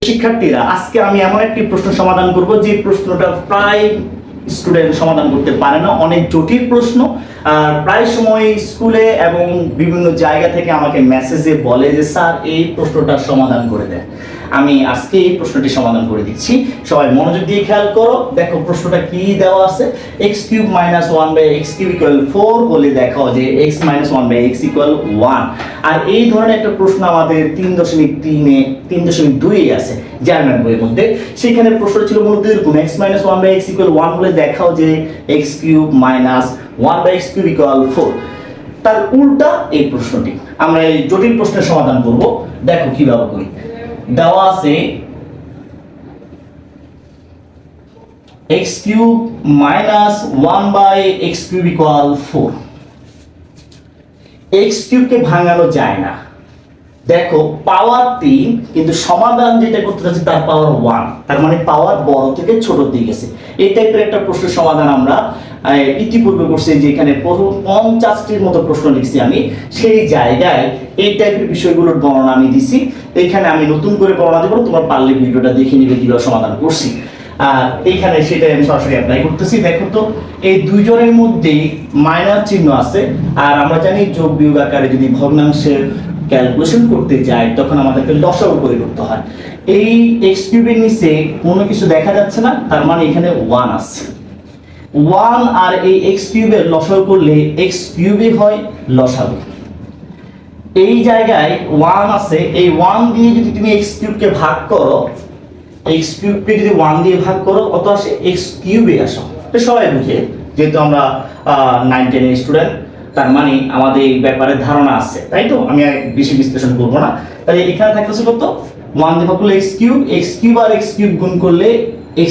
শিক্ষার্থীরা, আজকে আমি এমন একটি প্রশ্ন সমাধান করব যে প্রশ্নটা প্রায় স্টুডেন্ট সমাধান করতে পারে না, অনেক জটিল প্রশ্ন। আর প্রায় সময় স্কুলে এবং বিভিন্ন জায়গা থেকে আমাকে মেসেজে বলে যে স্যার এই প্রশ্নটা সমাধান করে দেন। আমি আজকে এই প্রশ্নটি সমাধান করে দিচ্ছি, সবাই মনোযোগ দিয়ে খেয়াল করো। দেখো প্রশ্নটা কি দেওয়া আছে, x³ - 1/x³ = 4 হলে দেখো যে x - 1/x = 1। আর এই ধরনের একটা প্রশ্ন আমাদের 3.3 3.2 এ আছে জার্মান বইয়ের মধ্যে। সেখানে প্রশ্ন ছিল মূলত এরকম, x - 1/x = 1 হলে দেখাও যে x³ - 1/x³ = 4। তার উল্টা এই প্রশ্নটি আমরা এই জটিল প্রশ্নের সমাধান করব। দেখো কিভাবে করি। দেওয়া আছে x³ - 1/x³ = 4। x³ কে ভাঙানো যায় না। দেখো পাওয়ার 3, কিন্তু সমাধান যেটা করতে যাচ্ছে তার পাওয়ার 1, তার মানে পাওয়ার বড় থেকে ছোট দিকে গেছে। এই টাইপের একটা প্রশ্নের সমাধান আমরা ইতিপূর্বে করছি, যেখানে 50টির মতো প্রশ্ন লিখছি আমি। সেই জায়গায় এই টাইপের বিষয়গুলোর বর্ণনা আমি দিছি। এখানে আমি নতুন করে বর্ণনা দেবো, তোমরা পারলে ভিডিওটা দেখে নিবে কিভাবে সমাধান করছি। আর এইখানে সেটাই আমি সরাসরি অ্যাপ্লাই করতেছি। দেখো তো এই দুইজনের মধ্যেই মাইনাস চিহ্ন আছে, আর আমরা জানি যোগ বিয়োগ আকারে যদি ভগ্নাংশের ক্যালকুলেশন করতে যাই তখন আমাদেরকে লসাগু করে করতে হয়। এই x³ এর নিচে কোনো কিছু দেখা যাচ্ছে না, তার মানে এখানে 1 আছে। 1 আর এই x³ এর লসাগু করলে x³ হয় লসাগু। এই জায়গায় 1 আছে, এই 1 দিয়ে যদি তুমি x³ কে ভাগ করো, x³ কে যদি 1 দিয়ে ভাগ করো কত আসে, x³ আসে। তো সবাই বুঝে, যেহেতু আমরা 9-10 এর স্টুডেন্ট, তার মানে আমাদের এই ব্যাপারে ধারণা আছে, তাই তো? আমি আর বেশি বিশ্লেষণ করব না। তাহলে এখানে থাকতেছে কত, 1 দিয়ে ভাগ করলে x³ আর x³ গুণ করলে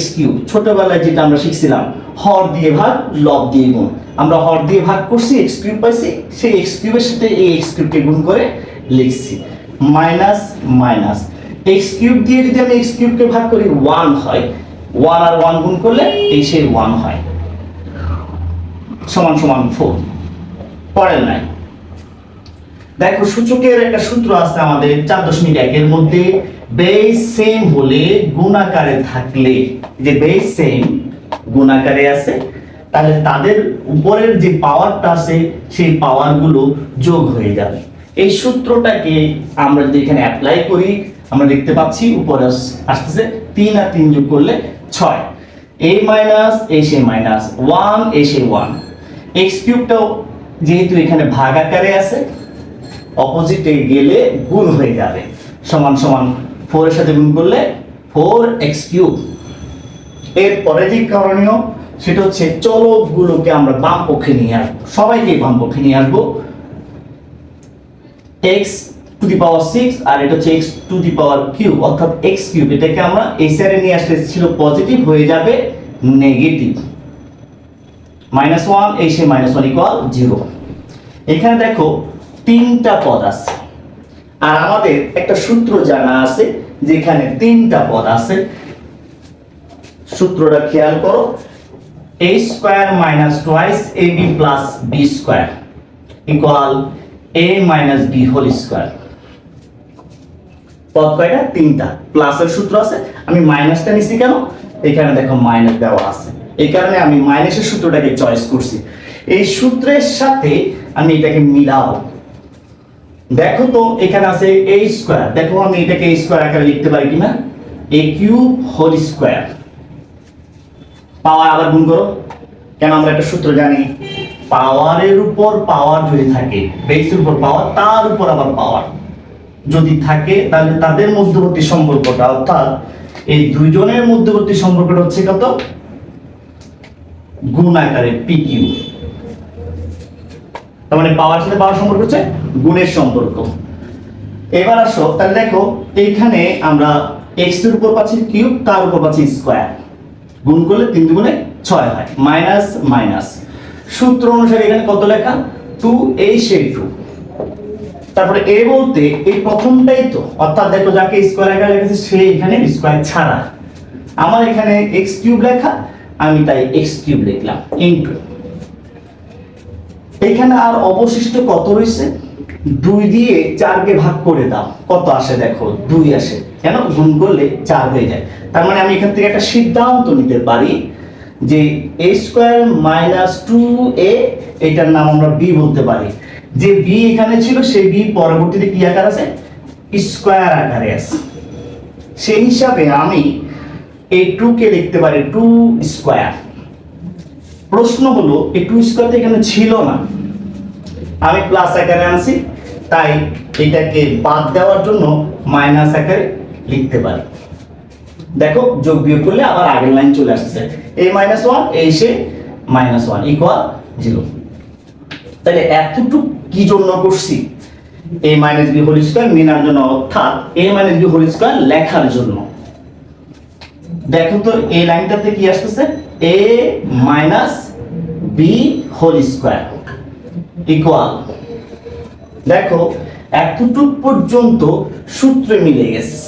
x³। ছোটবেলায় যেটা আমরা শিখছিলাম, হর দিয়ে ভাগ, লব দিয়ে গুণ। আমরা হর দিয়ে ভাগ করছি, x³ পাইছি, সেই x³ এর সাথে এই x³ কে গুণ করে লিখছি মাইনাস মাইনাস। x³ দিয়ে যদি আমি x³ কে ভাগ করি 1 হয়, 1 আর 1 গুণ করলে এই সেই 1 হয়, সমান সমান 4। পরের নাই, দেখো সূচকের একটা সূত্র আছে আমাদের 4.1 এর মধ্যে, বেস সেম হলে গুণাকারে থাকলে, যে বেস সেম গুণাকারে আছে, তাহলে তাদের উপরের যে পাওয়ারটা আছে সেই পাওয়ারগুলো যোগ হয়ে যাবে। এই সূত্রটাকে আমরা যদি এখানে অ্যাপ্লাই করি, আমরা দেখতে পাচ্ছি উপরে আসতেছে 3 আর 3 যোগ করলে 6, a minus a say minus 1 a say 1। x³ টাও যেহেতু এখানে ভাগ আকারে আছে, অপোজিটে গেলে গুণ হয়ে যাবে, সমান সমান 4 এর সাথে গুণ করলে 4x³। এরপরে যে করণীয় সেটা হচ্ছে চলকগুলোকে আমরা বাম পক্ষে নিয়ে আসবো, সবাইকে বাম পক্ষে নিয়ে আসবো। x⁶ আর এটা হচ্ছে x⁵, অর্থাৎ x³ এটাকে আমরা এই সাইডে নিয়ে আসলে ছিল পজিটিভ, হয়ে যাবে নেগেটিভ। -1 এই সে -1 = 0। এখানে দেখো 3টা পদ আছে, আর আমাদের একটা সূত্র জানা আছে যেখানে 3টা পদ আছে। সূত্রটা খেয়াল করো, a² - 2ab + b² = a - b²। পদ কয়টা, 3টা। প্লাসের সূত্র আছে, আমি মাইনাসটা নিছি কেন, এখানে দেখো মাইনাস দেওয়া আছে, এই কারণে আমি মাইনাসের সূত্রটাকে চয়েস করছি। এই সূত্রের সাথে আমি এটাকে মিলাবো। দেখো তো এখানে আছে a², দেখো আমি এটাকে a² আকারে লিখতে পারি কিনা, a³ পাওয়ার আবার গুণ করো, কেন আমরা একটা সূত্র জানি, পাওয়ারের উপর পাওয়ার যদি থাকে, বেসের উপর পাওয়ার, তার উপর আবার পাওয়ার যদি থাকে, তাহলে তাদের মধ্যবর্তী সম্পর্কটা, অর্থাৎ এই দুইজনের মধ্যবর্তী সম্পর্কটা হচ্ছে কত, গুণ আকারে PQ। তার মানে পাওয়ার সাথে পাওয়ার সম্পর্ক হচ্ছে গুণের সম্পর্ক। এবার আসো, তাহলে দেখো এইখানে আমরা x এর উপর পাচ্ছি কিউব, তার উপর পাচ্ছি স্কয়ার, গুণ করলে 3 দুগুণে 6 হয়, মাইনাস মাইনাস। সূত্র অনুসারে এখানে কত লেখা, 2a সে 2। তারপরে a বলতে এই প্রথমটাই তো, অর্থাৎ দেখো যাকে স্কয়ার আকারে লিখেছে সে এখানে স্কয়ার ছাড়া, আমার এখানে x³ লেখা, আমি তাই x³ লিখলাম ইনটু। এখানে আর অবশিষ্ট কত রয়েছে, 2 দিয়ে 4 কে ভাগ করে দাও, কত আসে দেখো, 2 আসে। কেন? গুণ করলে 4 হয়ে যায়। তার মানে আমি এখান থেকে একটা সিদ্ধান্ত নিতে পারি যে a স্কয়ার মাইনাস 2a, এটার নাম আমরা b বলতে পারি। যে b এখানে ছিল সেই b পরবর্তীতে কি আকার আছে? স্কয়ার আকারে আছে। সেই হিসাবে আমি এই 2 কে লিখতে পারি 2 স্কয়ার। প্রশ্ন হলো এই 2 স্কয়ার তো এখানে ছিল না, আমি প্লাস আকারে আনছি, তাই এটাকে বাদ দেওয়ার জন্য মাইনাস আকারে লিখতে পারি। দেখো যোগ বিয়োগ করলে আবার আগের লাইন চলে আসছে, a - 1 এসে -1 ইকুয়াল 0। তাহলে এতটুকু কি জন্য করছি? a - b হোল স্কয়ার মিনার জন্য, অর্থাৎ a - b হোল স্কয়ার লেখার জন্য। দেখো তো এই লাইনটাতে কি আসতেছে? a - b whole square equal, দেখো এতটুকু পর্যন্ত সূত্র মিলে গেছে।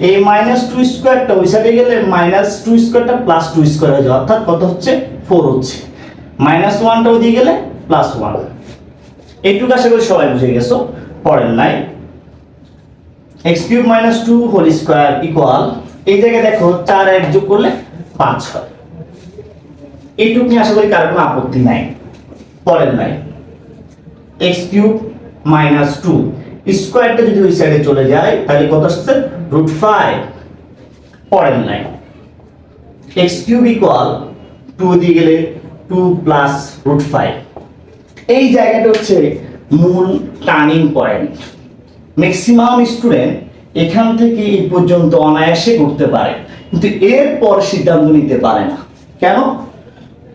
a - 2 স্কয়ারটা ওই সাইডে গেলে -2 স্কয়ারটা +2 স্কয়ার হয়ে যায়, অর্থাৎ কত হচ্ছে? 4 হচ্ছে। -1টা ওদিকে গেলে +1। এইটুকু আশা করি সবাই বুঝে গেছো। পরের line x³ - 2 whole square equal, এই জায়গায় দেখো 4 আর 1 যোগ করলে 5 হয়। এইটুকু নিয়ে আশা করি কারো কোনো আপত্তি নাই। পরের লাইন x³ - 2 স্কয়ারটা যদি ওই সাইডে চলে যায় তাহলে কত আসছে? √5। পরের লাইন x³ ইকুয়াল 2 দিয়ে গেলে 2 প্লাস √5। এই জায়গাটা হচ্ছে মূল টার্নিং পয়েন্ট। ম্যাক্সিমাম স্টুডেন্ট এখান থেকে এই পর্যন্ত অনায়াসে করতে পারে, কিন্তু এরপর সিদ্ধান্ত নিতে পারে না। কেন?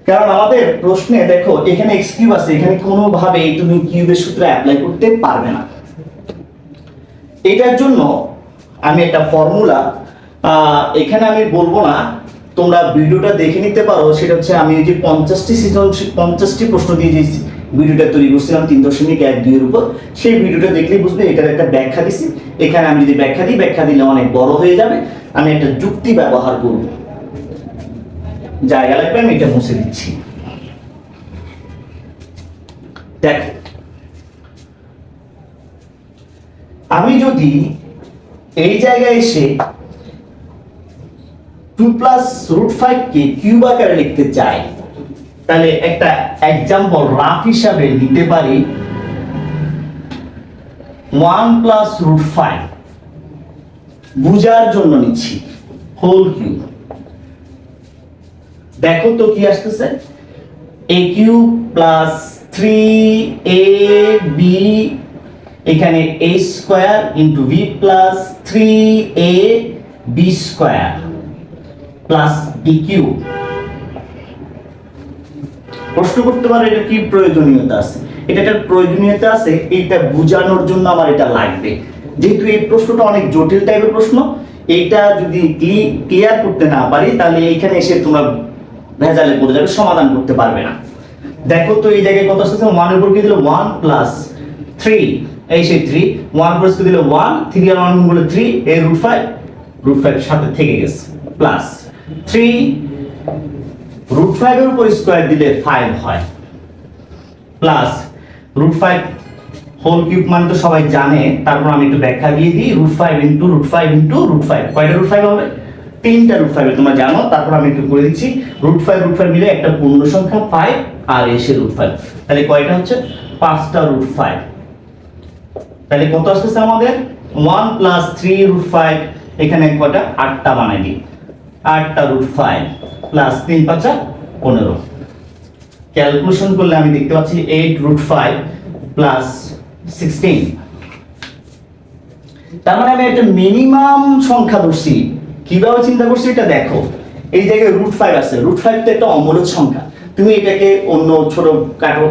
কারণ আমাদের প্রশ্নে দেখো এখানে x³ আছে, এখানে কোনোভাবে তুমি কিউবের সূত্র অ্যাপ্লাই করতে পারবে না। এটার জন্য আমি একটা ফর্মুলা এখানে আমি বলবো না, তোমরা ভিডিওটা দেখে নিতে পারো। সেটা হচ্ছে আমি যে 50টি প্রশ্ন দিয়ে যে ভিডিওটা তৈরি করছিলাম 3.1-2 এর উপর, সেই ভিডিওটা দেখলেই বুঝবে এটার একটা ব্যাখ্যা দিছি। এখানে আমি যদি ব্যাখ্যা দিলে অনেক বড় হয়ে যাবে। আমি একটা যুক্তি ব্যবহার করব, জায়গা লাগবে, আমি এটা মুছে দিচ্ছি। দেখো আমি যদি এই জায়গায় এসে 2 প্লাস √5 কে কিউব আকারে লিখতে চাই, তাহলে একটা एग्जांपल রাফ হিসাবে নিতে পারি 1 প্লাস √5, বুঝার জন্য নিচ্ছি হোল কিউব। দেখো তো কি আসতেছে? a³ প্লাস 3ab, এখানে a square into b plus 3ab square plus b³ প্রশ্ন করতে পারে এটা কি প্রয়োজনীয়তা আছে? এটার প্রয়োজনীয়তা আছে, এটা বোঝানোর জন্য আমার এটা লাগবে। যেহেতু এই প্রশ্নটা অনেক জটিল টাইপের প্রশ্ন, এটা যদি ক্লিয়ার করতে না পারি তাহলে এইখানে এসে তোমরা ভেজালে পড়ে যাবে, সমাধান করতে পারবে না। দেখো তো এই জায়গায় কত আসছে? 1 এর উপর কি দিল? 1 প্লাস 3, এই সেই 3, 1 প্লাস কি দিল? 1, 3 আর 1 গুণ করলে 3, এই √5 সাথে থেকে গেছে, প্লাস 3 √5 এর উপর স্কয়ার দিলে 5 হয়, প্লাস √5 হোল কিউব মানে তো সবাই জানে, তারপর আমি একটু ব্যাখ্যা দিয়ে দিই। √5 ইনটু √5 ইনটু √5, কয়টা √5 হবে? 3টা √5 তোমরা জানো। তারপর আমি একটু করে দিচ্ছি, √5 মিলে একটা পূর্ণ সংখ্যা 5 আর এসে √5, তাহলে কয়টা হচ্ছে? 5টা √5। তাহলে কত আসছে আমাদের? 1 প্লাস 3 √5, এখানে কয়টা? 8টা বানাই দিই, 8টা √5 প্লাস 3 × 5 = 15। ক্যালকুলেশন করলে আমি দেখতে পাচ্ছি 8 √5 প্লাস 16। তার মানে আমি একটা মিনিমাম সংখ্যা ধরছি। কিভাবে চিন্তা করছি এটা দেখো, এই জায়গায় √5 আছে, √5 তো একটা অমূলক সংখ্যা, তুমি এটাকে অন্য ছোট কাটো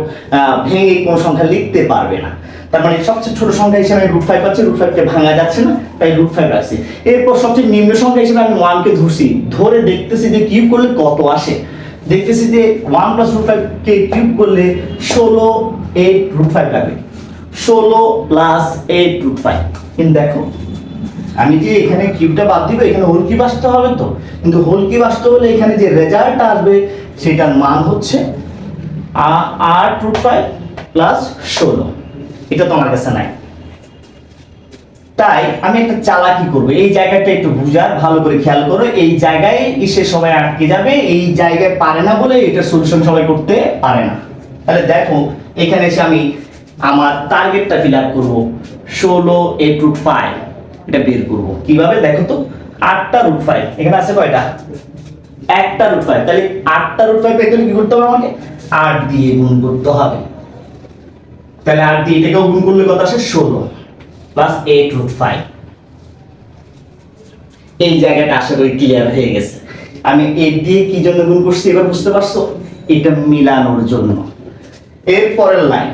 ভেঙে কোনো সংখ্যা লিখতে পারবে না। তার মানে সবচেয়ে ছোট সংখ্যা হিসেবে আমি √5 পাচ্ছি, √5 কে ভাঙা যাচ্ছে না, তাই √5 রাখছি। এরপর সবচেয়ে নিম্ন সংখ্যা হিসেবে আমি 1 কে ধরছি, ধরে দেখতেছি যে কিউব করলে কত আসে। দেখতেছি যে 1 প্লাস √5 কে কিউব করলে 16 8 √5 লাগবে, 16 প্লাস 8 √5। কিন্তু দেখো আমি যে এখানে কিউবটা বাদ দিব, এখানে হোল কিউব আসতে হবে তো, কিন্তু হোল কিউব আসতে হলে এখানে যে রেজাল্ট আসবে সেটার মান হচ্ছে 8 √5 প্লাস 16। এটা তো আমার কাছে নাই। তাই আমি একটা চালাকি করব, এই জায়গাটা একটু বুঝার, ভালো করে খেয়াল করো। এই জায়গায় কিসের সময় আটকে যাবে, এই জায়গায় পারে না বলে এটা সলিউশন সবাই করতে পারে না। তাহলে দেখো এখানে এসে আমি আমার টার্গেটটা ফিল আপ করবো, 16 এটা বের করব কিভাবে দেখো তো। 8টা রুট 5 এখানে আছে কয়টা, একটা রুট 5, তাহলে 8টা রুট 5 পেতে কি করতে হবে, আমাকে 8 দিয়ে গুণ করতে হবে। তাহলে 8 দিয়ে এটাকেও গুণ করলে কত আসে, 16 প্লাস 8 রুট 5। এই জায়গাটা আশা করি ক্লিয়ার হয়ে গেছে। আমি 8 দিয়ে কি জন্য গুণ করছি এবার বুঝতে পারছো, এটা মিলানোর জন্য। এর পরের লাইন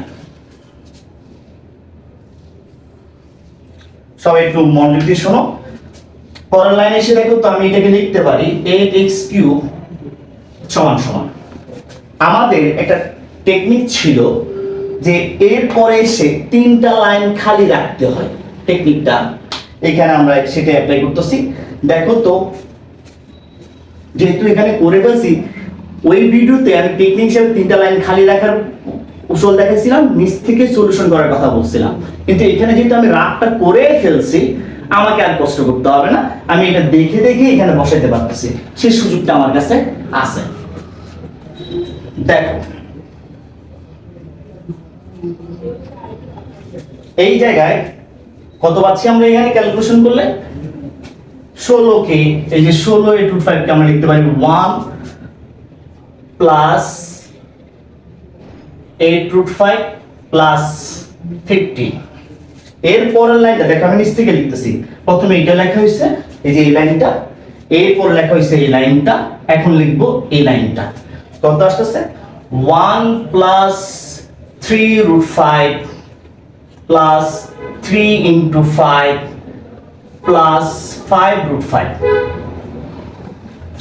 সবাই একটু মনোযোগ দিয়ে শোনো। পরের লাইনে এসে দেখো তো আমি এটাকে লিখতে পারি 8x³ সমান সমান, আমাদের একটা টেকনিক ছিল যে এর পরে এসে 3টা লাইন খালি রাখতে হয়। টেকনিকটা এখানে আমরা সেটা অ্যাপ্লাই করতেছি। দেখো তো যেহেতু এখানে করে ফেলছি, ওই ভিডিওতে আমি টেকনিক হিসেবে 3টা লাইন খালি রাখার কৌশল দেখাইছিলাম, নিচ থেকে সলিউশন করার কথা বলছিলাম। কিন্তু এখানে যেহেতু আমি রাগটা করে ফেলছি, আমাকে আর কষ্ট করতে হবে না, আমি এটা দেখে দেখে এখানে বসাইতে পারতেছি, সেই সুযোগটা আমার কাছে আছে। দেখো এই জায়গায় কত পাচ্ছি আমরা এখানে ক্যালকুলেশন করলে, 16 কে এই যে 16 8 রুট 5 কে আমরা লিখতে পারি 1 প্লাস 8 রুট 5 প্লাস 50। এর পরের লাইনটা দেখো আমি নিচ থেকে লিখতেছি, প্রথমে এটা লেখা হয়েছে এই যে এই লাইনটা, এরপর লেখা হয়েছে এই লাইনটা, এখন লিখবো এই লাইনটা। কত আসতেছে 1 plus 3 root 5 plus 3 into 5 plus 5 root 5।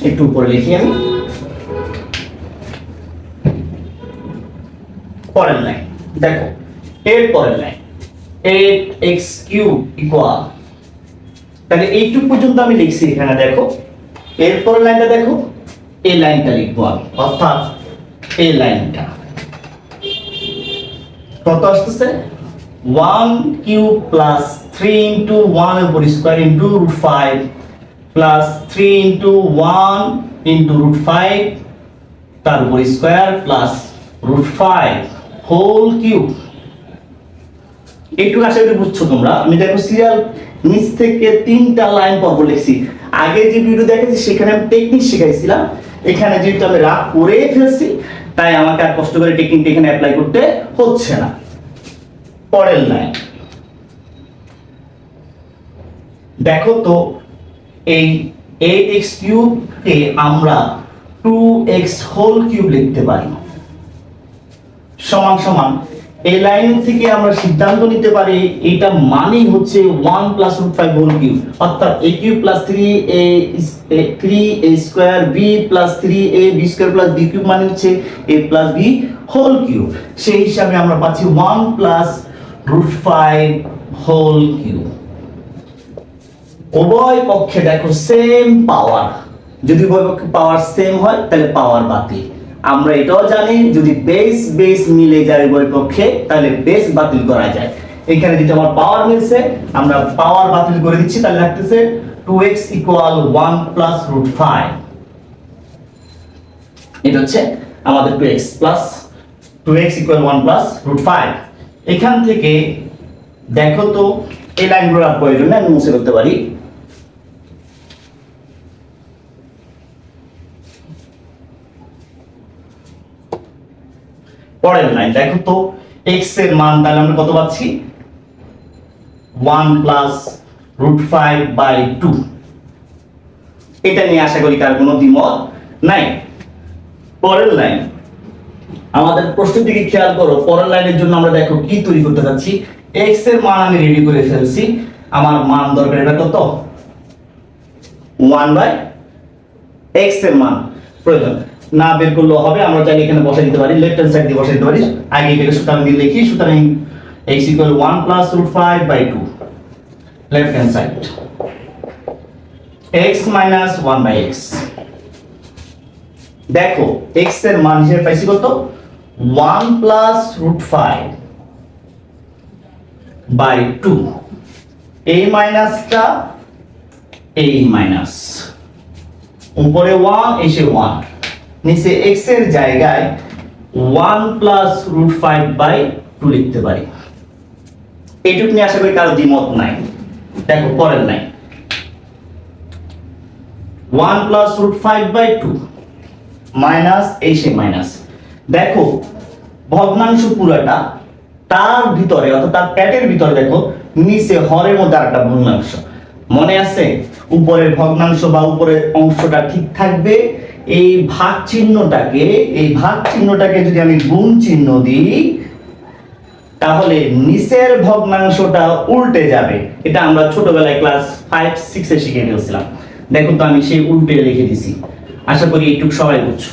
একটু উপরে লিখি আমি। পরের লাইন দেখো, এর পরের লাইন 8x³ ইকুয়াল, তাহলে এইটুকু পর্যন্ত আমি লিখছি এখানে দেখো। এর পরের লাইনটা দেখো, এই লাইনটা লিখবো আমি, অর্থাৎ এই লাইনটা কত আসতেছে 1³ প্লাস 3 ইন্টু 1 উপর square into root 5 plus 3 into 1 into root 5 তার উপর square plus root 5 whole cube. একটু আশা করি বুঝছো তোমরা। আমি দেখো সিরিয়াল নিচ থেকে 3টা লাইন পরপর লিখছি। আগে যে ভিডিও দেখেছি সেখানে আমি টেকনিক শিখাইছিলাম, এখানে যেহেতু আমি রাগ করে ফেলছি তাই আমাকে আর কষ্ট করে টেকনিকটা এখানে অ্যাপ্লাই করতে হচ্ছে না। পরের লাইন দেখো তো, এই 8x³ কে আমরা 2x হোল কিউব লিখতে পারি, সমান সমান এই লাইন থেকে আমরা সিদ্ধান্ত নিতে পারি এটা মানেই হচ্ছে 1 প্লাস রুট 5 হোল কিউব, অর্থাৎ a³ plus 3a square b plus 3ab square plus b cube মানে হচ্ছে a plus b whole cube. সেই হিসাবে আমরা পাচ্ছি 1 প্লাস রুট 5 হোল কিউব। উভয় পক্ষে দেখো সেম পাওয়ার, যদি উভয় পক্ষে পাওয়ার সেম হয় তাহলে পাওয়ার বাতিল। আমরা এটাও জানি যদি বেস বেস মিলে যায় উভয় পক্ষে তাহলে বেস বাতিল করা যায়। এখানে যেটা আমার পাওয়ার মিলছে আমরা পাওয়ার বাতিল করে দিচ্ছি, তাহলে লাগতেছে 2x ইকুয়াল 1 প্লাস রুট 5। এটা হচ্ছে আমাদের 2x plus 2x equal 1 plus root 5। এখান থেকে দেখো তো এই লাইনগুলো আর প্রয়োজন নেই, আমি মুছে ফেলতে পারি। পরের লাইন দেখো তো, x এর মান তাহলে আমরা কত পাচ্ছি 1 প্লাস রুট 5/2। এটা নিয়ে আশা করি কার কোনো দ্বিমত নাই। পরের লাইন আমাদের প্রশ্নের দিকে খেয়াল করো। পরের লাইনের জন্য আমরা দেখো কি তৈরি করতে যাচ্ছি। x এর মান আমি রেডি করে ফেলছি, আমার মান দরকার এটা কত 1/x এর মান প্রয়োজন না বের করলেও হবে, আমরা চাইলে এখানে বসাই দিতে পারি, লেফট হ্যান্ড সাইড দিয়ে বসাই দিতে পারি। আগে এটাকে সুতরাং দিয়ে লিখি, সুতরাং x equal 1 plus root 5/2 left hand side x minus 1/x। দেখো x এর মান হিসেবে পাইছি কত 1 প্লাস রুট 5/2। এই মাইনাসটা এই মাইনাস, উপরে 1 এসে 1, নিচে x এর জায়গায় 1 প্লাস রুট 5/2 লিখতে পারি। এইটুকু নিয়ে আশা করি কারো দ্বিমত নাই। দেখো পরের নাই, 1 প্লাস রুট 5/2 মাইনাস এই সে মাইনাস। দেখো ভগ্নাংশ পুরাটা, তার ভিতরে অর্থাৎ তার প্যাটের ভিতরে দেখো নিচে হরের মধ্যে আরেকটা ভগ্নাংশ, মনে আছে? উপরের ভগ্নাংশ বা উপরের অংশটা ঠিক থাকবে। এই ভাগ চিহ্নটাকে যদি আমি গুণ চিহ্ন দিই তাহলে নিচের ভগ্নাংশটা উল্টে যাবে। এটা আমরা ছোটবেলায় ক্লাস 5-6 এ শিখে ফেলছিলাম। দেখো তো আমি সেই উল্টে লিখে দিছি। আশা করি এইটুকু সবাই বুঝছো,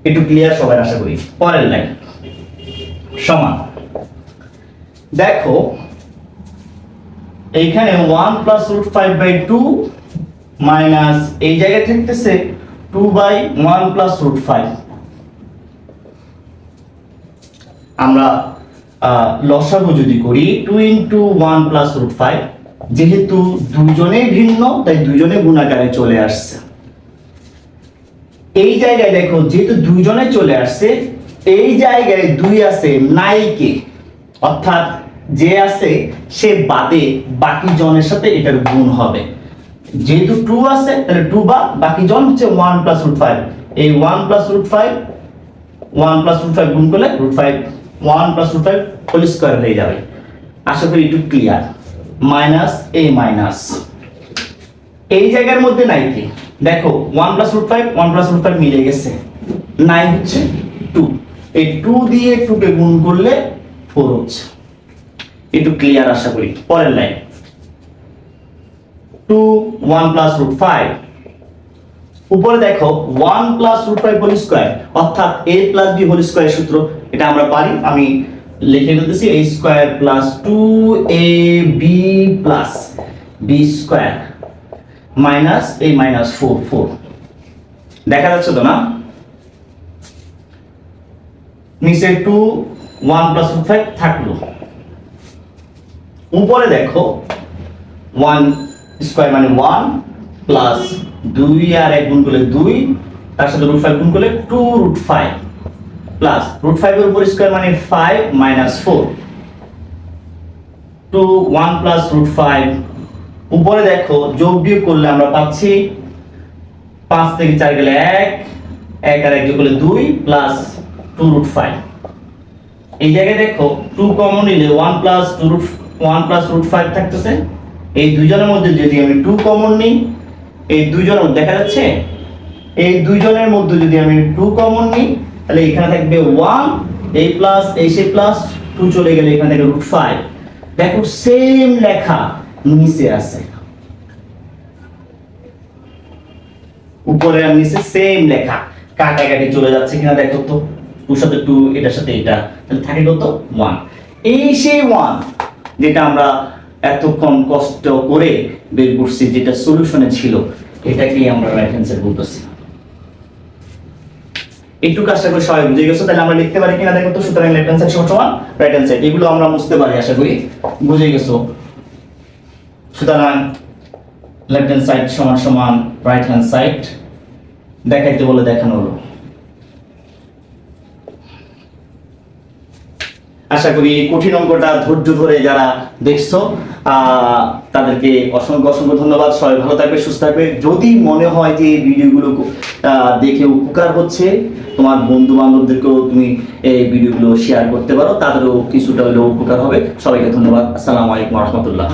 একটু ক্লিয়ার সবাই আশা করি। পরের লাইন সমান, দেখো এইখানে 1 প্লাস রুট 5/2 মাইনাস এই জায়গায় থাকতেছে 2/1 প্লাস রুট 5। আমরা লসাগু যদি করি 2 ইন্টু 1 প্লাস রুট 5, যেহেতু দুজনেই ভিন্ন তাই দুজনে গুণাকারে চলে আসছে। এই জায়গায় দেখো যেহেতু দুইজনে চলে আসছে, এই জায়গায় 2 আছে নাইকে, অর্থাৎ যে আছে সে বাদে বাকি জনের সাথে এটার গুণ হবে। যেহেতু 2 আছে তাহলে 2 বা বাকি জন হচ্ছে 1 প্লাস রুট 5। এই 1 প্লাস রুট 5 গুণ করলে root 5 1 plus root 5 whole square হয়ে যাবে। আশা করি একটু ক্লিয়ার। মাইনাস এই মাইনাস এই জায়গার মধ্যে নাই কি, দেখো 1 প্লাস রুট 5 মিলে গেছে, নাই হচ্ছে 2। এই 2 দিয়ে 2 কে গুণ করলে 4 হচ্ছে। একটু ক্লিয়ার আশা করি। পরের লাইন 2 1 প্লাস রুট 5, উপরে দেখো 1 প্লাস রুট 5 হোল স্কয়ার, অর্থাৎ a plus b whole square সূত্র, এটা আমরা পারি। আমি লিখে দিতেছি a square plus 2ab plus b square minus এই মাইনাস 4 দেখা যাচ্ছে তো না? নিচে 2 1 প্লাস রুট 5 থাকলো, উপরে দেখো 1 স্কয়ার মানে 1 প্লাস 2 আর 1 গুণ করলে 2, তার সাথে রুট 5 গুণ করলে 2 রুট 5 প্লাস রুট 5 এর উপর স্কয়ার মানে 5 মাইনাস 4, 2 1 প্লাস রুট 5। উপরে দেখো যোগ বিয়োগ করলে আমরা পাচ্ছি 5 থেকে 4 গেলে 1, 1 আর 1 যোগ করলে 2 প্লাস 2 রুট 5। এই জায়গায় দেখো 2 কমন নিলে 1 প্লাস রুট 5 থাকতেছে। এই দুইজনের মধ্যে যদি আমি 2 কমন নিই, এই দুইজনের মধ্যে দেখা যাচ্ছে, এই দুইজনের মধ্যে যদি আমি 2 কমন নিই তাহলে এখানে থাকবে 1, এই প্লাস এই সে প্লাস 2 চলে গেলে এখানে থাকবে রুট 5। দেখো সেম লেখা নিচে আছে, উপরে আর নিচে সেম লেখা, কাটাকাটি চলে যাচ্ছে কিনা দেখো তো। 2 সাথে 2, এটার সাথে এটা, তাহলে থাকে কত 1। এই সেই 1 যেটা আমরা এতক্ষণ কষ্ট করে বের করছি, যেটা সলিউশনে ছিল, এটাকেই আমরা রাইট অ্যান্সার বলতেছি। একটু কাজটা করে সবাই বুঝে গেছো, তাহলে আমরা লিখতে পারি কিনা দেখো তো। সুতরাং লেফট হ্যান্ড সাইড সমান রাইট হ্যান্ড সাইড, এগুলো আমরা বুঝতে পারি, আশা করি বুঝে গেছো। সুতরাং লেফট হ্যান্ড সাইড সমান রাইট হ্যান্ড সাইড দেখাইতে বলে দেখানো হলো। আশা করি কঠিন অঙ্কটা ধৈর্য ধরে যারা দেখছো তাদেরকে অসংখ্য ধন্যবাদ। সবাই ভালো থাকবে, সুস্থ থাকবে। যদি মনে হয় যে এই ভিডিওগুলো দেখে উপকার হচ্ছে, তোমার বন্ধু বান্ধবদেরকেও তুমি এই ভিডিওগুলো শেয়ার করতে পারো, তাদেরও কিছুটা হলেও উপকার হবে। সবাইকে ধন্যবাদ। আসসালামু আলাইকুম ওয়া রাহমাতুল্লাহ।